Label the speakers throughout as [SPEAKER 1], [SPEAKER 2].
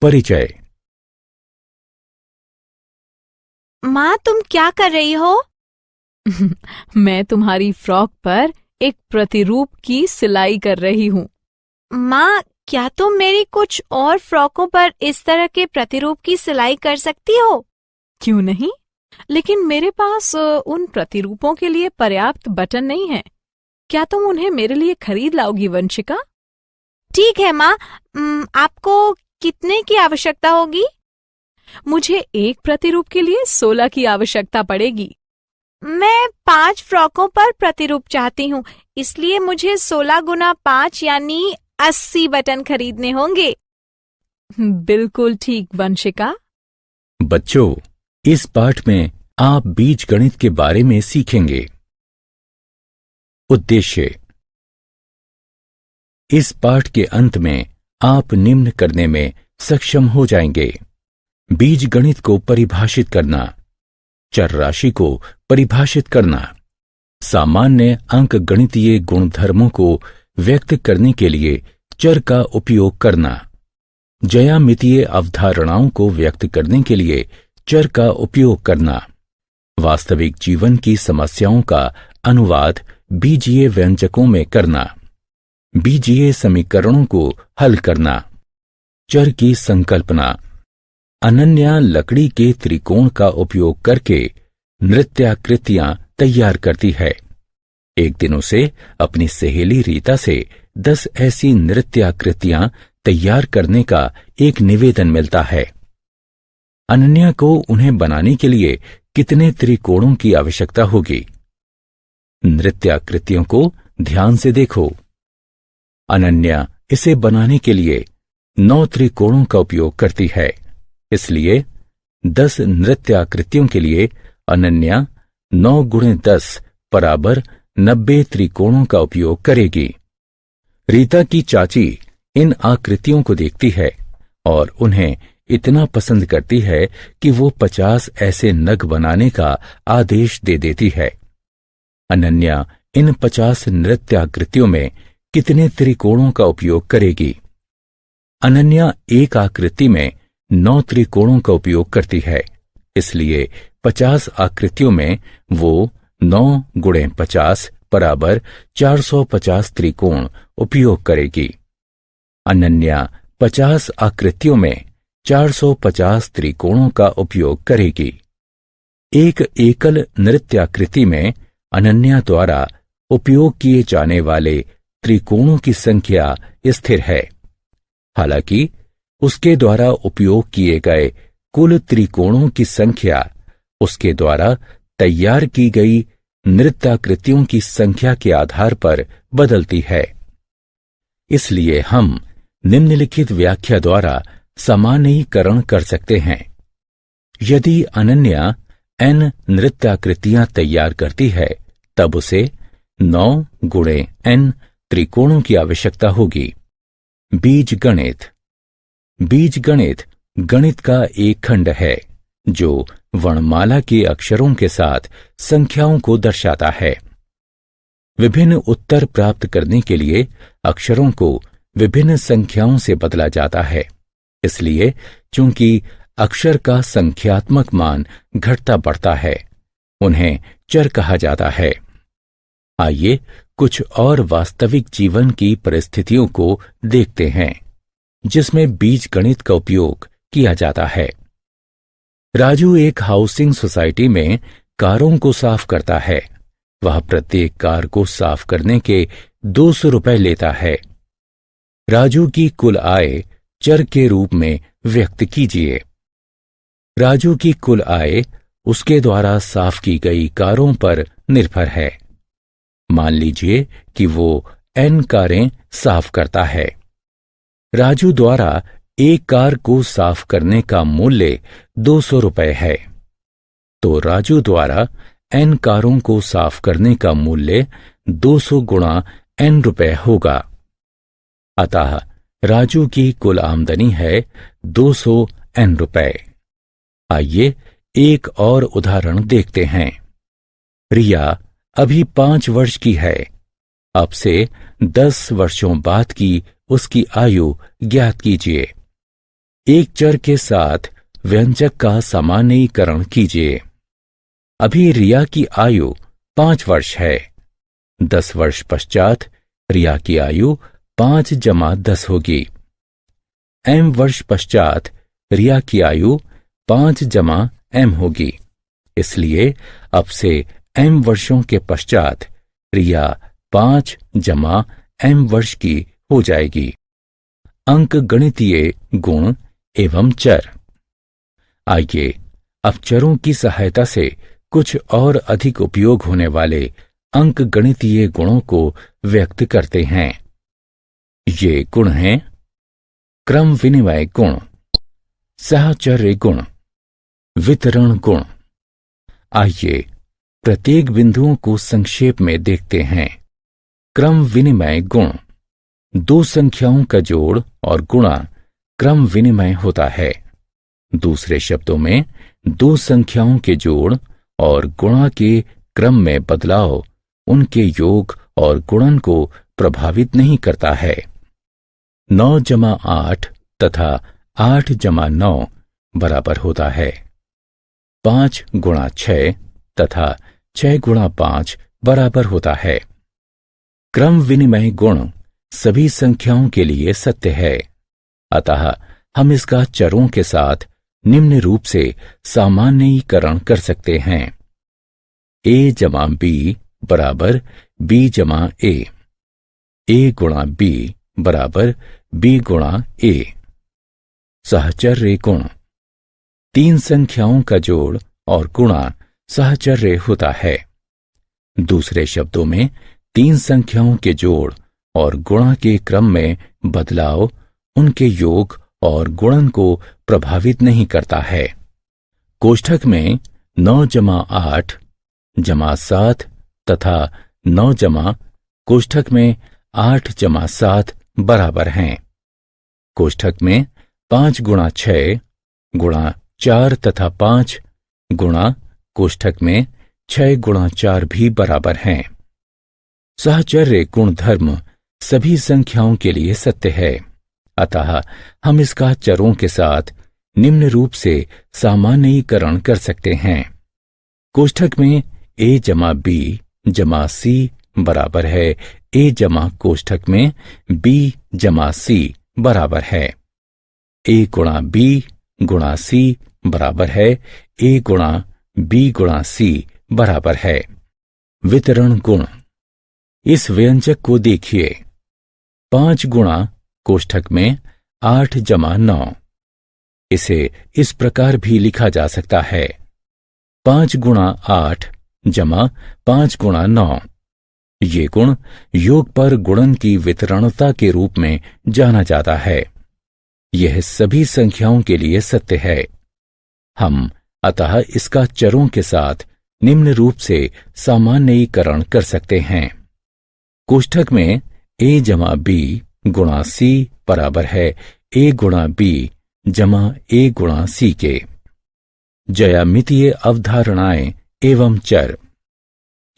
[SPEAKER 1] परिचय।
[SPEAKER 2] माँ, तुम क्या कर रही हो?
[SPEAKER 3] मैं तुम्हारी फ्रॉक पर एक प्रतिरूप की सिलाई कर रही हूँ।
[SPEAKER 2] माँ, क्या तुम मेरी कुछ और फ्रॉकों पर इस तरह के प्रतिरूप की सिलाई कर सकती हो?
[SPEAKER 3] क्यों नहीं, लेकिन मेरे पास उन प्रतिरूपों के लिए पर्याप्त बटन नहीं है। क्या तुम उन्हें मेरे लिए खरीद लाओगी वंशिका?
[SPEAKER 2] ठीक है माँ। आपको कितने की आवश्यकता होगी?
[SPEAKER 3] मुझे एक प्रतिरूप के लिए 16 की आवश्यकता पड़ेगी।
[SPEAKER 2] मैं 5 फ्रॉकों पर प्रतिरूप चाहती हूँ, इसलिए मुझे 16 गुना 5 यानी 80 बटन खरीदने होंगे।
[SPEAKER 3] बिल्कुल ठीक वंशिका।
[SPEAKER 1] बच्चों, इस पाठ में आप बीजगणित के बारे में सीखेंगे। उद्देश्य। इस पाठ के अंत में आप निम्न करने में सक्षम हो जाएंगे: बीजगणित को परिभाषित करना, चर राशि को परिभाषित करना, सामान्य अंकगणितीय गुणधर्मों को व्यक्त करने के लिए चर का उपयोग करना, ज्यामितीय अवधारणाओं को व्यक्त करने के लिए चर का उपयोग करना, वास्तविक जीवन की समस्याओं का अनुवाद बीजीय व्यंजकों में करना, बीजीय समीकरणों को हल करना, चर की संकल्पना। अनन्या लकड़ी के त्रिकोण का उपयोग करके नृत्याकृतियां तैयार करती है। एक दिन उसे अपनी सहेली रीता से 10 ऐसी नृत्याकृतियां तैयार करने का एक निवेदन मिलता है। अनन्या को उन्हें बनाने के लिए कितने त्रिकोणों की आवश्यकता होगी? नृत्याकृतियों को ध्यान से देखो। अनन्या इसे बनाने के लिए 9 त्रिकोणों का उपयोग करती है, इसलिए 10 नृत्याकृतियों के लिए अनन्या 9 गुणे 10 बराबर 90 त्रिकोणों का उपयोग करेगी। रीता की चाची इन आकृतियों को देखती है और उन्हें इतना पसंद करती है कि वो 50 ऐसे नग बनाने का आदेश दे देती है। अनन्या इन 50 नृत्याकृतियों में कितने त्रिकोणों का उपयोग करेगी? अनन्या एक आकृति में 9 त्रिकोणों का उपयोग करती है, इसलिए 50 आकृतियों में वो 9 गुणे 50 बराबर 450 त्रिकोण उपयोग करेगी। अनन्या 50 आकृतियों में 450 त्रिकोणों का उपयोग करेगी। एक एकल नृत्याकृति में अनन्या द्वारा उपयोग किए जाने वाले त्रिकोणों की संख्या स्थिर है, हालांकि उसके द्वारा उपयोग किए गए कुल त्रिकोणों की संख्या उसके द्वारा तैयार की गई नृत्याकृतियों की संख्या के आधार पर बदलती है। इसलिए हम निम्नलिखित व्याख्या द्वारा सामान्यीकरण कर सकते हैं। यदि अनन्या n नृत्याकृतियां तैयार करती है, तब उसे 9 गुणे n त्रिकोणों की आवश्यकता होगी। बीजगणित। बीजगणित गणित का एक खंड है जो वर्णमाला के अक्षरों के साथ संख्याओं को दर्शाता है। विभिन्न उत्तर प्राप्त करने के लिए अक्षरों को विभिन्न संख्याओं से बदला जाता है, इसलिए चूंकि अक्षर का संख्यात्मक मान घटता बढ़ता है, उन्हें चर कहा जाता है। आइए कुछ और वास्तविक जीवन की परिस्थितियों को देखते हैं जिसमें बीजगणित का उपयोग किया जाता है। राजू एक हाउसिंग सोसाइटी में कारों को साफ करता है। वह प्रत्येक कार को साफ करने के 200 रुपए लेता है। राजू की कुल आय चर के रूप में व्यक्त कीजिए। राजू की कुल आय उसके द्वारा साफ की गई कारों पर निर्भर है। मान लीजिए कि वो n कारें साफ करता है। राजू द्वारा एक कार को साफ करने का मूल्य 200 रुपए है, तो राजू द्वारा n कारों को साफ करने का मूल्य 200 गुणा n रुपए होगा। अतः राजू की कुल आमदनी है 200 n रुपए। आइए एक और उदाहरण देखते हैं। रिया अभी 5 वर्ष की है। अब से 10 वर्षों बाद की उसकी आयु ज्ञात कीजिए। एक चर के साथ व्यंजक का सामान्यीकरण कीजिए। अभी रिया की आयु 5 वर्ष है। 10 वर्ष पश्चात रिया की आयु 5 + 10 होगी। m वर्ष पश्चात रिया की आयु 5 + m होगी। इसलिए अब से m वर्षों के पश्चात रिया 5 + m वर्ष की हो जाएगी। अंक गणितीय गुण एवं चर। आइए अब चरों की सहायता से कुछ और अधिक उपयोग होने वाले अंक गणितीय गुणों को व्यक्त करते हैं। ये गुण हैं क्रम विनिमय गुण, साहचर्य गुण, वितरण गुण। आइए प्रत्येक बिंदुओं को संक्षेप में देखते हैं। क्रम विनिमय गुण। दो संख्याओं का जोड़ और गुणा क्रम विनिमय होता है। दूसरे शब्दों में दो संख्याओं के जोड़ और गुणा के क्रम में बदलाव उनके योग और गुणन को प्रभावित नहीं करता है। 9 + 8 तथा 8 + 9 बराबर होता है 5 × 6 तथा 6 × 5 बराबर होता है। क्रम विनिमय गुण सभी संख्याओं के लिए सत्य है। अतः हम इसका चरों के साथ निम्न रूप से सामान्यीकरण कर सकते हैं। a + b बराबर b + a, a × b बराबर b × a। साहचर्य गुण। तीन संख्याओं का जोड़ और गुणा साहचर्य होता है। दूसरे शब्दों में तीन संख्याओं के जोड़ और गुणा के क्रम में बदलाव उनके योग और गुणन को प्रभावित नहीं करता है। कोष्ठक में 9 + 8 + 7 तथा 9 कोष्ठक में 8 + 7 बराबर हैं। कोष्ठक में 5 × 6 × 4 तथा 5 गुणा कोष्ठक में 6 × 4 भी बराबर हैं। साहचर्य गुणधर्म सभी संख्याओं के लिए सत्य है। अतः हम इसका चरों के साथ निम्न रूप से सामान्यीकरण कर सकते हैं। कोष्ठक में a + b + c बराबर है a + कोष्ठक में b + c बराबर है a × b × c बराबर है a × b × c बराबर है। वितरण गुण। इस व्यंजक को देखिए। 5 गुणा कोष्ठक में 8 + 9। इसे इस प्रकार भी लिखा जा सकता है 5 × 8 + 5 × 9। ये गुण योग पर गुणन की वितरणता के रूप में जाना जाता है। यह सभी संख्याओं के लिए सत्य है। हम अतः इसका चरों के साथ निम्न रूप से सामान्यीकरण कर सकते हैं। कोष्ठक में a + b × c बराबर है a × b = a × c के। ज्यामितीय अवधारणाएं एवं चर।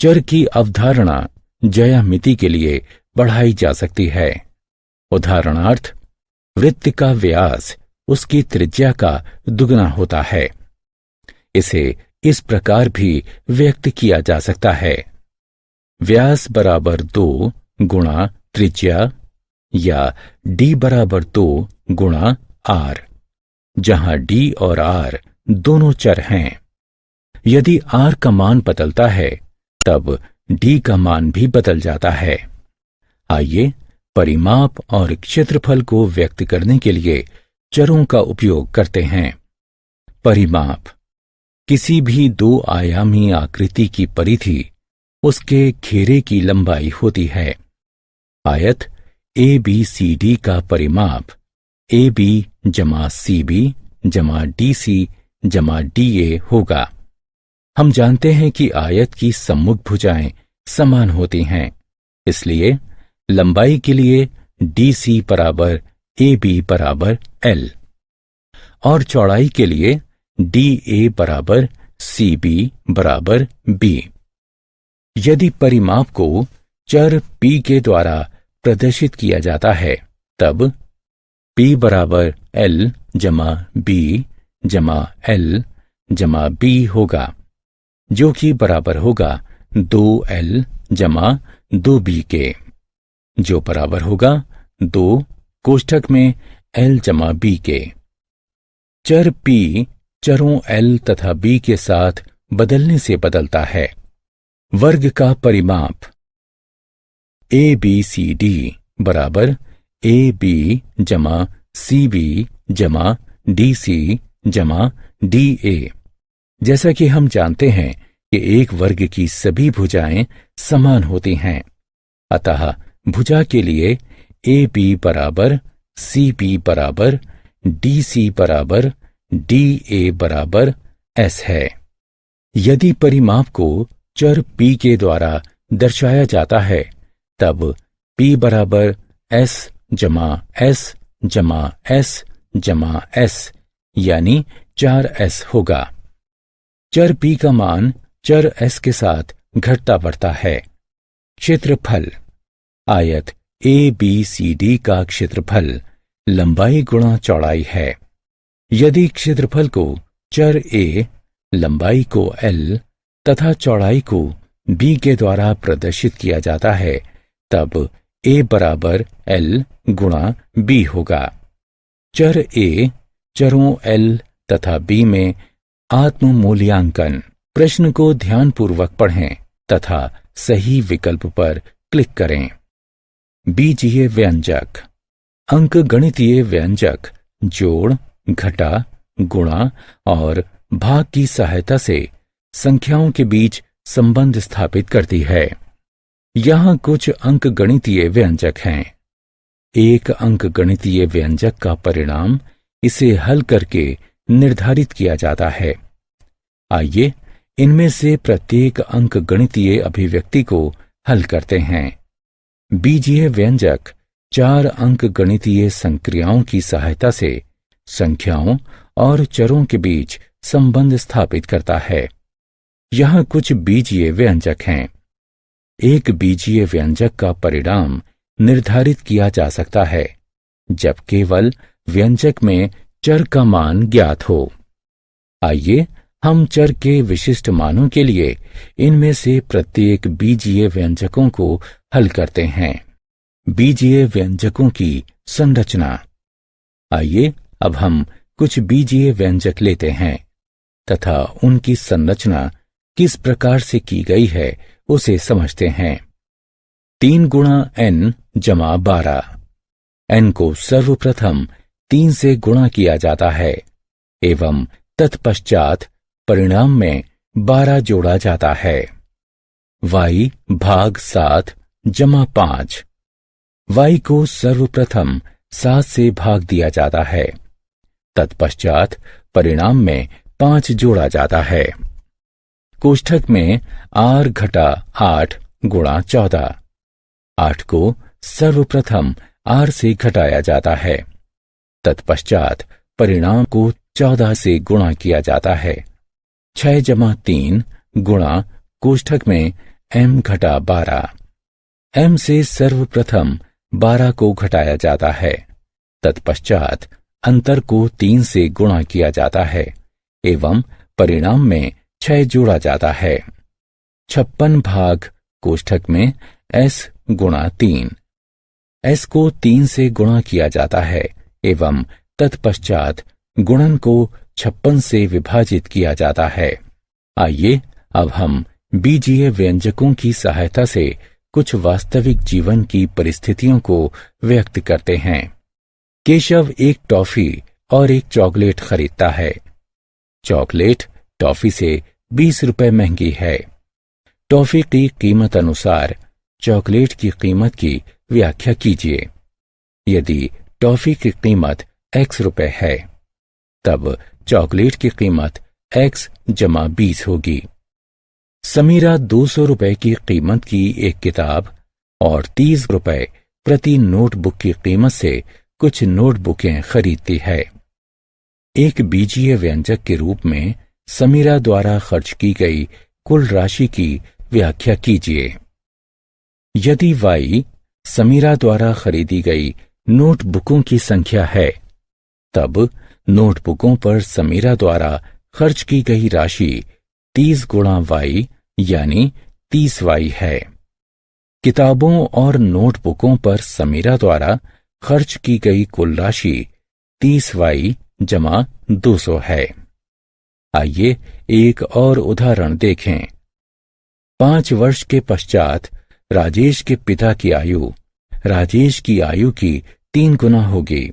[SPEAKER 1] चर की अवधारणा ज्यामिति के लिए बढ़ाई जा सकती है। उदाहरणार्थ, वृत्त का व्यास उसकी त्रिज्या का दुगना होता है। इसे इस प्रकार भी व्यक्त किया जा सकता है। व्यास बराबर 2 × त्रिज्या या d बराबर 2 × r, जहां d और r दोनों चर हैं। यदि r का मान बदलता है तब d का मान भी बदल जाता है। आइए परिमाप और क्षेत्रफल को व्यक्त करने के लिए चरों का उपयोग करते हैं। परिमाप। किसी भी 2 आयामी आकृति की परिधि उसके घेरे की लंबाई होती है। आयत ABCD का परिमाप AB + CB + DC + DA होगा। हम जानते हैं कि आयत की सम्मुख भुजाएं समान होती हैं, इसलिए लंबाई के लिए DC = AB = L और चौड़ाई के लिए DA = CB = B। यदि परिमाप को चर P के द्वारा प्रदर्शित किया जाता है तब P बराबर L जमा B जमा L जमा B होगा, जो कि बराबर होगा 2L जमा 2B के, जो बराबर होगा 2 कोष्ठक में L जमा B के। चर P चरों L तथा B के साथ बदलने से बदलता है। वर्ग का परिमाप ABCD बराबर AB जमा CB जमा DC जमा DA। जैसा कि हम जानते हैं कि एक वर्ग की सभी भुजाएं समान होती हैं, अतः भुजा के लिए AB बराबर CB बराबर DC बराबर DA बराबर S है। यदि परिमाप को चर P के द्वारा दर्शाया जाता है, तब P बराबर S जमा S जमा S जमा S यानी 4S होगा। चर P का मान चर S के साथ घटता बढ़ता है। क्षेत्रफल आयत ABCD का क्षेत्रफल लंबाई गुणा चौड़ाई है। यदि क्षेत्रफल को चर A, लंबाई को L तथा चौड़ाई को B के द्वारा प्रदर्शित किया जाता है, तब A बराबर L गुणा B होगा। चर A चरों L तथा B में आत्म मूल्यांकन। प्रश्न को ध्यानपूर्वक पढ़ें तथा सही विकल्प पर क्लिक करें। बीजीय व्यंजक। अंकगणितीय व्यंजक जोड़, घटा, गुणा और भाग की सहायता से संख्याओं के बीच संबंध स्थापित करती है। यहाँ कुछ अंकगणितीय व्यंजक हैं। एक अंकगणितीय व्यंजक का परिणाम इसे हल करके निर्धारित किया जाता है। आइए इनमें से प्रत्येक अंकगणितीय अभिव्यक्ति को हल करते हैं। बीजीय व्यंजक 4 अंकगणितीय संक्रियाओं की सहायता से संख्याओं और चरों के बीच संबंध स्थापित करता है। यहाँ कुछ बीजीय व्यंजक हैं। एक बीजीय व्यंजक का परिणाम निर्धारित किया जा सकता है जब केवल व्यंजक में चर का मान ज्ञात हो। आइए हम चर के विशिष्ट मानों के लिए इनमें से प्रत्येक बीजीय व्यंजकों को हल करते हैं। बीजीय व्यंजकों की संरचना। आइए अब हम कुछ बीजीय व्यंजक लेते हैं तथा उनकी संरचना किस प्रकार से की गई है उसे समझते हैं। 3 गुणा n जमा 12। n को सर्वप्रथम 3 से गुणा किया जाता है एवं तत्पश्चात परिणाम में 12 जोड़ा जाता है। y भाग 7 जमा 5। y को सर्वप्रथम 7 से भाग दिया जाता है, तत्पश्चात परिणाम में 5 जोड़ा जाता है। कोष्ठक में r घटा 8 गुणा 14। 8 को सर्वप्रथम r से घटाया जाता है, तत्पश्चात परिणाम को 14 से गुणा किया जाता है। 6 जमा 3 गुणा कोष्ठक में m घटा 12। m से सर्वप्रथम 12 को घटाया जाता है, तत्पश्चात अंतर को 3 से गुणा किया जाता है एवं परिणाम में 6 जोड़ा जाता है। 56 भाग कोष्ठक में s गुणा 3। s को 3 से गुणा किया जाता है एवं तत्पश्चात गुणन को 56 से विभाजित किया जाता है। आइए अब हम बीजीय व्यंजकों की सहायता से कुछ वास्तविक जीवन की परिस्थितियों को व्यक्त करते हैं। केशव एक टॉफी और एक चॉकलेट खरीदता है। चॉकलेट टॉफी से 20 रुपए महंगी है। टॉफी की कीमत अनुसार चॉकलेट की कीमत की व्याख्या कीजिए। यदि टॉफी की कीमत x रुपए है, तब चॉकलेट की कीमत x जमा 20 होगी। समीरा 200 रुपए की कीमत की एक किताब और 30 रुपए प्रति नोटबुक की कीमत से कुछ नोटबुकें खरीदती है। एक बीजीय व्यंजक के रूप में समीरा द्वारा खर्च की गई कुल राशि की व्याख्या कीजिए। यदि y समीरा द्वारा खरीदी गई नोटबुकों की संख्या है, तब नोटबुकों पर समीरा द्वारा खर्च की गई राशि 30 गुणा y यानी 30y है। किताबों और नोटबुकों पर समीरा द्वारा खर्च की गई कुल राशि 30y जमा 200 है। आइए एक और उदाहरण देखें। 5 वर्ष के पश्चात राजेश के पिता की आयु राजेश की आयु की 3 गुना होगी।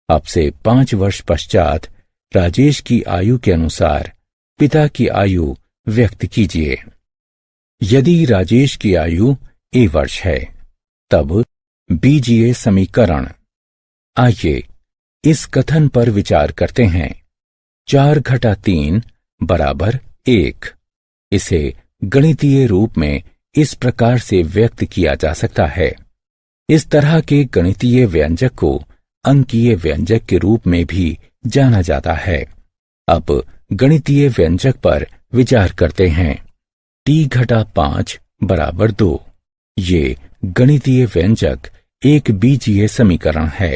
[SPEAKER 1] अब से 5 वर्ष पश्चात राजेश की आयु के अनुसार पिता की आयु व्यक्त कीजिए। यदि राजेश की आयु a वर्ष है, तब बीजीय समीकरण। आइए इस कथन पर विचार करते हैं। 4 घटा 3 बराबर 1। इसे गणितीय रूप में इस प्रकार से व्यक्त किया जा सकता है। इस तरह के गणितीय व्यंजक को अंकीय व्यंजक के रूप में भी जाना जाता है। अब गणितीय व्यंजक पर विचार करते हैं। t घटा 5 बराबर 2। ये गणितीय व्यंजक एक बीजीय समीकरण है।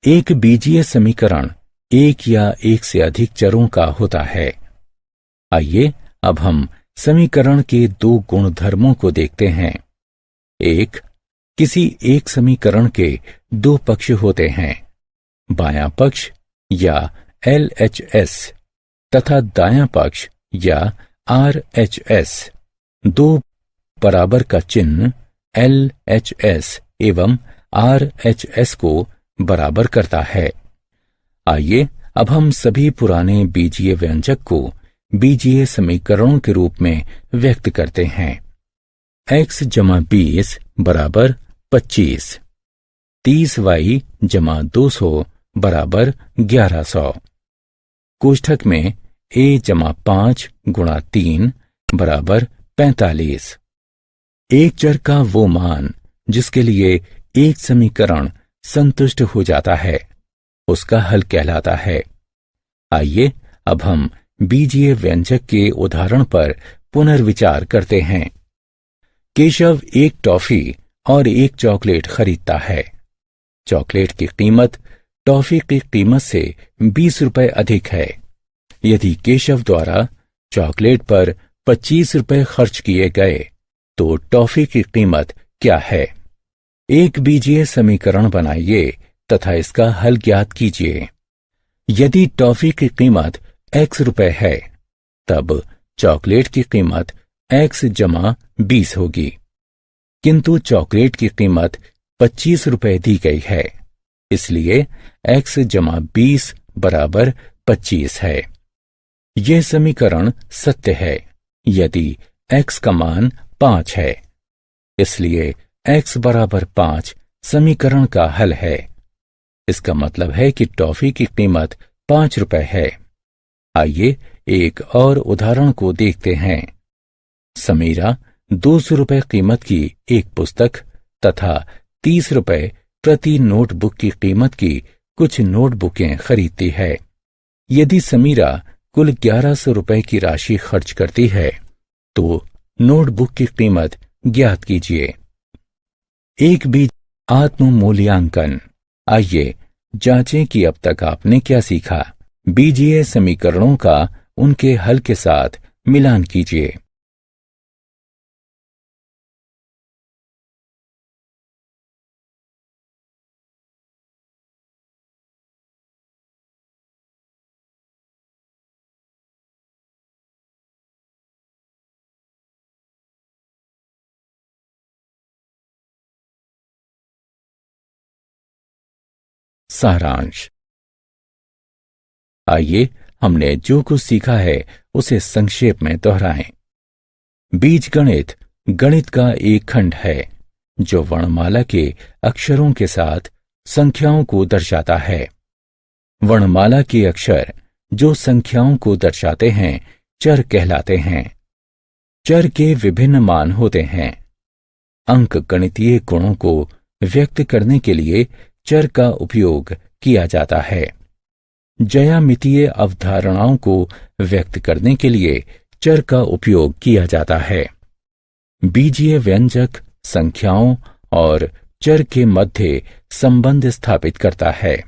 [SPEAKER 1] एक बीजीय समीकरण एक या एक से अधिक चरों का होता है। आइए अब हम समीकरण के 2 गुणधर्मों को देखते हैं। एक, किसी एक समीकरण के 2 पक्ष होते हैं, बायां पक्ष या LHS तथा दायां पक्ष या RHS। 2 बराबर का चिन्ह LHS एवं RHS को बराबर करता है। आइए अब हम सभी पुराने बीजीय व्यंजक को बीजीय समीकरणों के रूप में व्यक्त करते हैं। x जमा 20 बराबर 25। 30y जमा 200 बराबर 1100। कोष्ठक में a जमा 5 गुणा 3 बराबर 45। एक चर का वो मान जिसके लिए एक समीकरण संतुष्ट हो जाता है, उसका हल कहलाता है। आइए अब हम बीजीय व्यंजक के उदाहरण पर पुनर्विचार करते हैं। केशव एक टॉफी और एक चॉकलेट खरीदता है। चॉकलेट की कीमत टॉफी की कीमत से 20 रुपए अधिक है। यदि केशव द्वारा चॉकलेट पर 25 रुपए खर्च किए गए तो टॉफी की कीमत क्या है? एक बीजीय समीकरण बनाइए तथा इसका हल ज्ञात कीजिए। यदि टॉफी की कीमत x रुपए है, तब चॉकलेट की कीमत x जमा 20 होगी, किंतु चॉकलेट की कीमत 25 रुपए दी गई है, इसलिए x जमा 20 बराबर 25 है। यह समीकरण सत्य है यदि x का मान 5 है, इसलिए x बराबर 5 समीकरण का हल है। इसका मतलब है कि टॉफी की कीमत 5 रुपए है। आइए एक और उदाहरण को देखते हैं। समीरा 200 रुपए कीमत की एक पुस्तक तथा 30 रुपए प्रति नोटबुक की कीमत की कुछ नोटबुकें खरीदती है। यदि समीरा कुल 1100 रुपए की राशि खर्च करती है तो नोटबुक की कीमत ज्ञात कीजिए। एक बीज आत्म मूल्यांकन। आइए जांचें कि अब तक आपने क्या सीखा। बीजीय समीकरणों का उनके हल के साथ मिलान कीजिए। सारांश। आइए हमने जो कुछ सीखा है उसे संक्षेप में दोहराएं। बीजगणित गणित का एक खंड है जो वर्णमाला के अक्षरों के साथ संख्याओं को दर्शाता है। वर्णमाला के अक्षर जो संख्याओं को दर्शाते हैं चर कहलाते हैं। चर के विभिन्न मान होते हैं। अंक गणितीय गुणों को व्यक्त करने के लिए चर का उपयोग किया जाता है। ज्यामितीय अवधारणाओं को व्यक्त करने के लिए चर का उपयोग किया जाता है। बीजीय व्यंजक संख्याओं और चर के मध्य संबंध स्थापित करता है।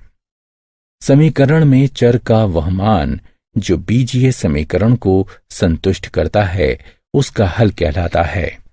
[SPEAKER 1] समीकरण में चर का वह मान जो बीजीय समीकरण को संतुष्ट करता है उसका हल कहलाता है।